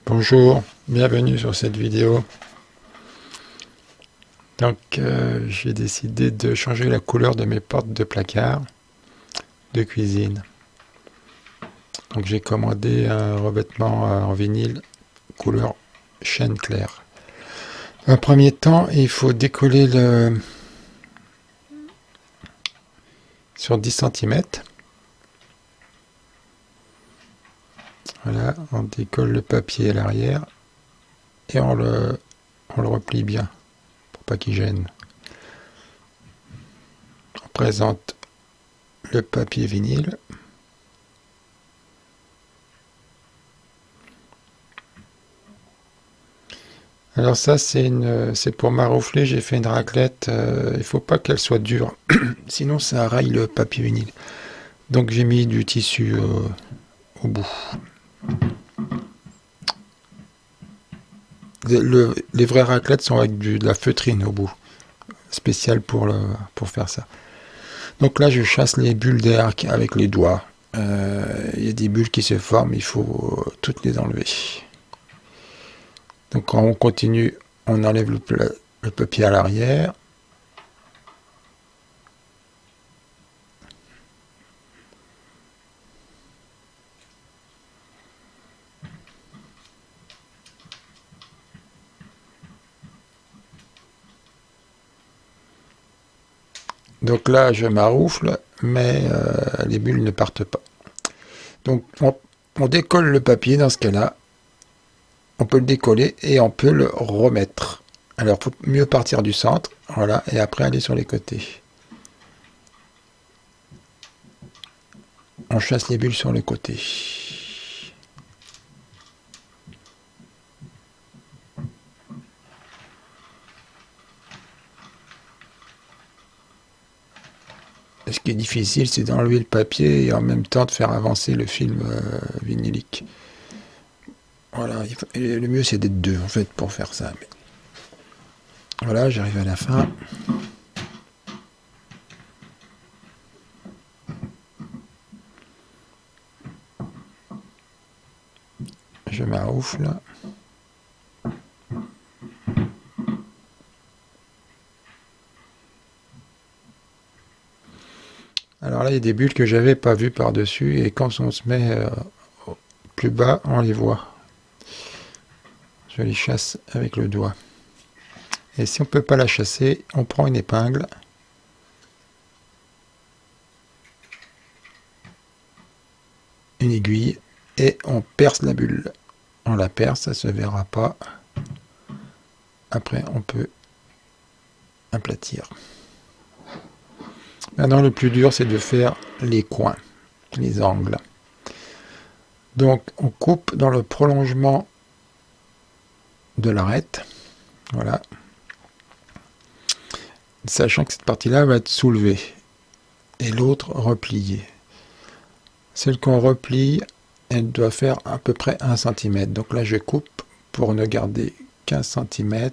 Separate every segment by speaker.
Speaker 1: Bonjour, bienvenue sur cette vidéo. Donc j'ai décidé de changer la couleur de mes portes de placard de cuisine. Donc j'ai commandé un revêtement en vinyle couleur chêne clair. En premier temps, il faut décoller le sur 10 cm. Voilà, on décolle le papier à l'arrière et on le replie bien pour pas qu'il gêne. On présente le papier vinyle. Alors ça c'est pour maroufler, j'ai fait une raclette, il faut pas qu'elle soit dure, sinon ça raille le papier vinyle. Donc j'ai mis du tissu au bout. Les vraies raclettes sont avec de la feutrine au bout, spécial pour faire ça. Donc là je chasse les bulles d'air avec les doigts. Il y a des bulles qui se forment, il faut toutes les enlever. Donc quand on continue, on enlève le papier à l'arrière. Donc là, je maroufle, mais les bulles ne partent pas. Donc on décolle le papier dans ce cas-là. On peut le décoller et on peut le remettre. Alors, il faut mieux partir du centre, voilà, et après aller sur les côtés. On chasse les bulles sur les côtés. Ce qui est difficile, c'est d'enlever le papier et en même temps de faire avancer le film vinylique. Voilà, le mieux c'est d'être deux en fait pour faire ça. Mais... Voilà, j'arrive à la fin. Je maroufle. Alors là, il y a des bulles que j'avais pas vues par-dessus et quand on se met plus bas, on les voit. Je les chasse avec le doigt. Et si on ne peut pas la chasser, on prend une épingle. Une aiguille et on perce la bulle. On la perce, ça ne se verra pas. Après, on peut aplatir. Maintenant, le plus dur, c'est de faire les coins, les angles. Donc, on coupe dans le prolongement de l'arête. Voilà. Sachant que cette partie-là va être soulevée et l'autre repliée. Celle qu'on replie, elle doit faire à peu près 1 cm. Donc là, je coupe pour ne garder qu'1 cm.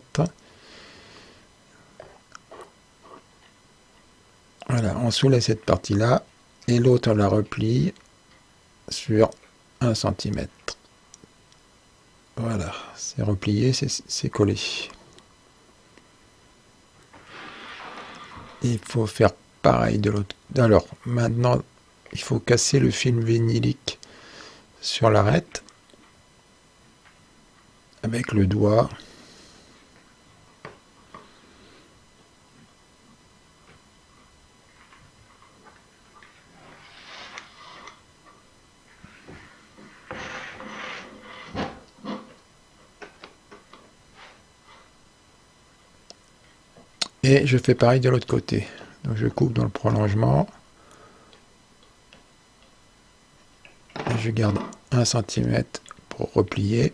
Speaker 1: Voilà, on soulève cette partie-là et l'autre la replie sur 1 cm. Voilà, c'est replié, c'est collé. Il faut faire pareil de l'autre. Alors, maintenant, il faut casser le film vinylique sur l'arête avec le doigt. Et je fais pareil de l'autre côté. Donc je coupe dans le prolongement. Et je garde 1 cm pour replier.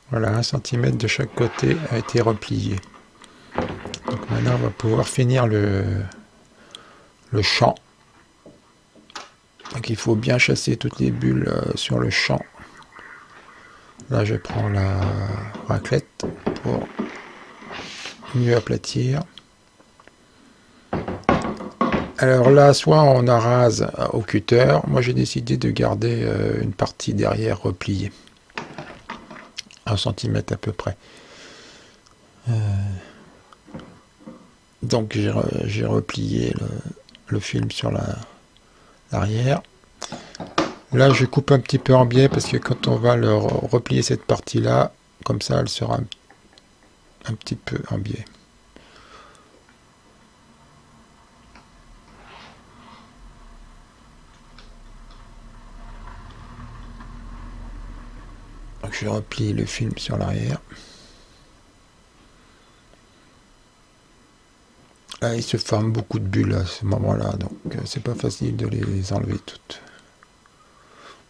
Speaker 1: Voilà, 1 cm de chaque côté a été replié. Donc maintenant, on va pouvoir finir le champ. Donc il faut bien chasser toutes les bulles sur le champ. Là, je prends la raclette pour mieux aplatir. Alors là, soit on arrase au cutter. Moi, j'ai décidé de garder une partie derrière repliée. 1 centimètre à peu près. Donc, j'ai replié le film sur l'arrière. Là, je coupe un petit peu en biais parce que quand on va replier cette partie-là, comme ça, elle sera un petit peu en biais. Donc, je replie le film sur l'arrière. Là, il se forme beaucoup de bulles à ce moment-là, donc c'est pas facile de les enlever toutes.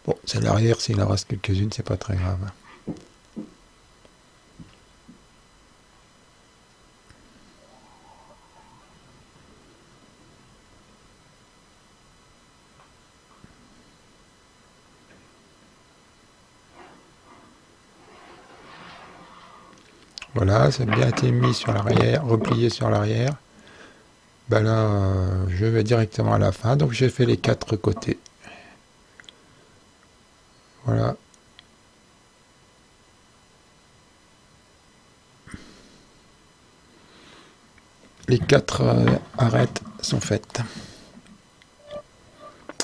Speaker 1: Bon, c'est l'arrière, s'il en reste quelques-unes, c'est pas très grave. Voilà, ça a bien été mis sur l'arrière, replié sur l'arrière. Ben là, je vais directement à la fin, donc j'ai fait les 4 côtés. Voilà. Les 4 arêtes sont faites.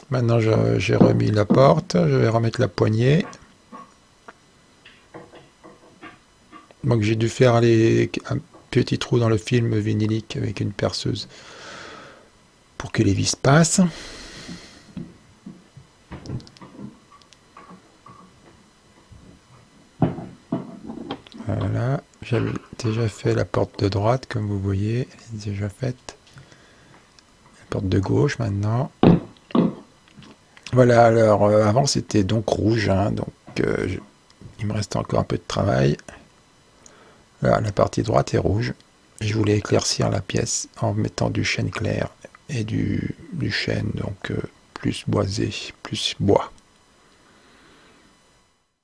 Speaker 1: Maintenant, j'ai remis la porte, je vais remettre la poignée. Donc j'ai dû faire un petit trou dans le film vinylique avec une perceuse pour que les vis passent. Voilà, j'avais déjà fait la porte de droite, comme vous voyez, elle est déjà faite. La porte de gauche maintenant. Voilà, alors avant c'était donc rouge, hein, donc il me reste encore un peu de travail. Là, la partie droite est rouge. Je voulais éclaircir la pièce en mettant du chêne clair et du chêne, donc plus boisé, plus bois.